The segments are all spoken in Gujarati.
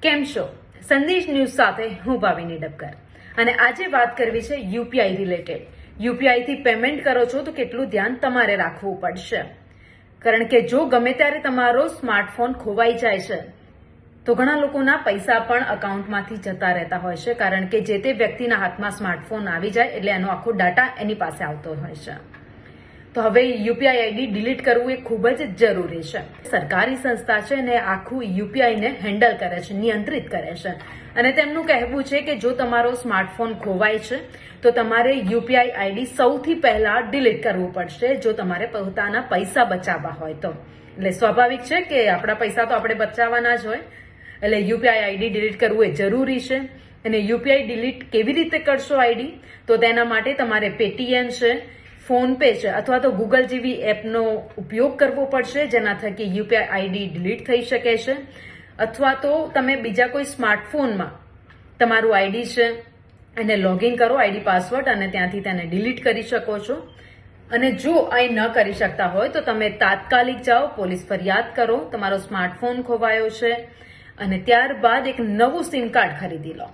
કેમ છો? સંદેશ ન્યૂઝ સાથે હું ભાવિની ડબકર અને આજે વાત કરવી છે યુપીઆઈ રિલેટેડ. યુપીઆઈ થી પેમેન્ટ કરો છો તો કેટલું ધ્યાન તમારે રાખવું પડશે, કારણ કે જો ગમે ત્યારે તમારો સ્માર્ટફોન ખોવાઈ જાય છે તો ઘણા લોકોના પૈસા પણ અકાઉન્ટમાંથી જતા રહેતા હોય છે, કારણ કે જે તે વ્યક્તિના હાથમાં સ્માર્ટફોન આવી જાય એટલે એનો આખો ડાટા એની પાસે આવતો હોય છે. તો હવે યુપીઆઈ આઈડી ડિલીટ કરવું એ ખૂબ જ જરૂરી છે. સરકારી સંસ્થા છે ને આખું યુપીઆઈને હેન્ડલ કરે છે, નિયંત્રિત કરે છે, અને તેમનું કહેવું છે કે જો તમારો સ્માર્ટફોન ખોવાય છે તો તમારે યુપીઆઈ આઈડી સૌથી પહેલા ડિલીટ કરવું પડશે, જો તમારે પોતાના પૈસા બચાવવા હોય તો. એટલે સ્વાભાવિક છે કે આપણા પૈસા તો આપણે બચાવવાના જ હોય, એટલે યુપીઆઈ આઈડી ડિલીટ કરવું એ જરૂરી છે. અને યુપીઆઈ ડિલીટ કેવી રીતે કરશો આઈડી? તો તેના માટે તમારે પેટીએમ છે, ફોન પે છે અથવા તો ગૂગલ જેવી એપનો ઉપયોગ કરવો પડશે, જેના થકી યુપીઆઈ આઈડી ડિલીટ થઈ શકે છે. અથવા તો તમે બીજા કોઈ સ્માર્ટફોનમાં તમારું આઈડી છે એને લોગિન કરો, આઈડી પાસવર્ડ, અને ત્યાંથી તેને ડિલીટ કરી શકો છો. અને જો અહીં ન કરી શકતા હોય તો તમે તાત્કાલિક જાઓ, પોલીસ ફરિયાદ કરો, તમારો સ્માર્ટફોન ખોવાયો છે, અને ત્યારબાદ એક નવું સિમ કાર્ડ ખરીદી લો.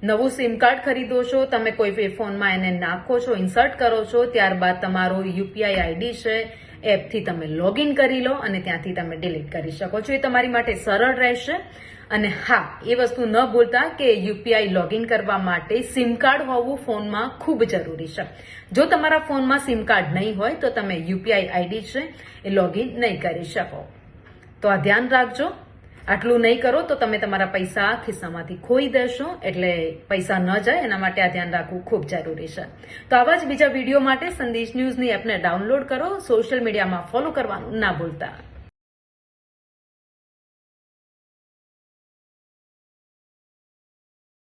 નવું સિમ કાર્ડ ખરીદો છો, તમે કોઈ ફોનમાં એને નાખો છો, ઇન્સર્ટ કરો છો, ત્યારબાદ તમારો યુપીઆઈ આઈડી છે એપથી તમે લોગિન કરી લો અને ત્યાંથી તમે ડિલીટ કરી શકો છો. એ તમારી માટે સરળ રહેશે. અને હા, એ વસ્તુ ન ભૂલતા કે યુપીઆઈ લોગિન કરવા માટે સિમ કાર્ડ હોવું ફોનમાં ખૂબ જરૂરી છે. જો તમારા ફોનમાં સિમ કાર્ડ નહીં હોય તો તમે યુપીઆઈ આઈડી છે એ લોગિન નહીં કરી શકો. તો આ ધ્યાન રાખજો. આટલું નહીં કરો તો તમે તમારા પૈસા ખિસ્સામાંથી ખોઈ દેશો, એટલે પૈસા ન જાય એના માટે આ ધ્યાન રાખવું ખૂબ જરૂરી છે. તો આવા જ બીજા વિડીયો માટે સંદેશ ન્યૂઝની એપને ડાઉનલોડ કરો, સોશિયલ મીડિયામાં ફોલો કરવાનું ના ભૂલતા.